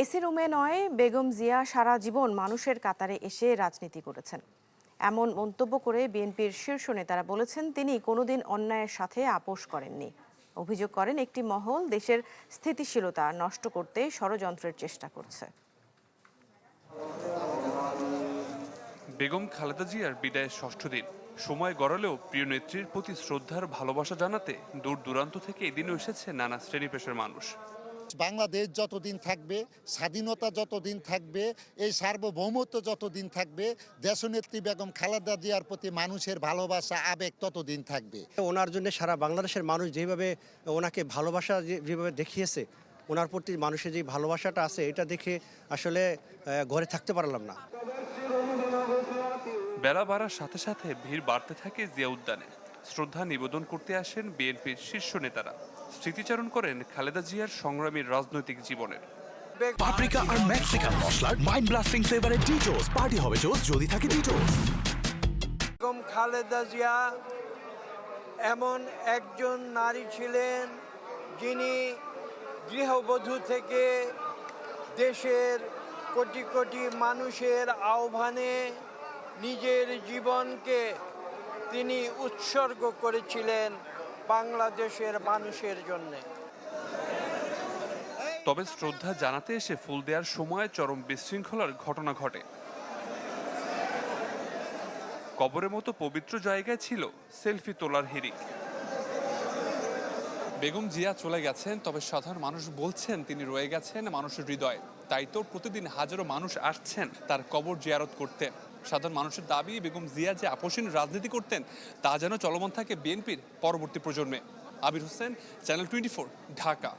AC রুমে নয়, বেগম জিয়া সারা জীবন মানুষের কাতারে এসে রাজনীতি করেছেন। এমন মন্তব্য করে বিএনপির শীর্ষ নেতারা বলেছেন তিনি কোনোদিন অন্যায়ের সাথে আপোষ করেননি। অভিযোগ করেন একটি মহল দেশের স্থিতিশীলতা নষ্ট করতে ষড়যন্ত্রের চেষ্টা করছে। বেগম খালেদা জিয়ার বিদায়ের ষষ্ঠ দিন, সময় গড়ালেও প্রিয় নেত্রীর প্রতি শ্রদ্ধার ভালোবাসা জানাতে দূর দূরান্ত থেকে এদিনও এসেছে নানা শ্রেণী পেশার মানুষ। বাংলাদেশ যতদিন থাকবে, স্বাধীনতা যতদিন থাকবে, এই সার্বভৌমত্ব যতদিন থাকবে, দেশনেত্রী বেগম খালেদা জিয়ার প্রতি মানুষের ভালোবাসা আবেগ ততদিন থাকবে। ওনার জন্য সারা বাংলাদেশের মানুষ যেভাবে ওনাকে ভালোবাসা যেভাবে দেখিয়েছে, ওনার প্রতি মানুষের যে ভালোবাসাটা আছে এটা দেখে আসলে ঘরে থাকতে পারলাম না। বেলা বাড়ার সাথে সাথে ভিড় বাড়তে থাকে জিয়া উদ্যানে। শ্রদ্ধা নিবেদন করতে আসেন বিএনপির শীর্ষ নেতারা। স্মৃতিচারণ করেন খালেদা জিয়ার সংগ্রামী রাজনৈতিক জীবনের। পাপরিকা আর মেক্সিকান মশলার মাইন্ড ব্লাস্টিং ফ্লেভারের ডিটোস পার্টি হবে জোস যদি থাকে ডিটোস। বেগম খালেদা জিয়া এমন একজন নারী ছিলেন যিনি গৃহবধূ থেকে দেশের কোটি কোটি মানুষের আহ্বানে নিজের জীবনকে তিনি উৎসর্গ করেছিলেন বাংলাদেশের মানুষের জন্য। তবে শ্রদ্ধা জানাতে এসে ফুল দেওয়ার সময় চরম বিশৃঙ্খলার ঘটনা ঘটে। কবরের মতো পবিত্র জায়গায় ছিল সেলফি তোলার হিড়িক। বেগম জিয়া চলে গেছেন, তবে সাধারণ মানুষ বলছেন তিনি রয়ে গেছেন মানুষের হৃদয়ে। তাই তো প্রতিদিন হাজারো মানুষ আসছেন তার কবর জিয়ারত করতে। সাধারণ মানুষের দাবি, বেগম জিয়া যে আপোষহীন রাজনীতি করতেন তা যেন চলমান থাকে বিএনপির পরবর্তী প্রজন্মে। আবির হোসেন, চ্যানেল 24, ঢাকা।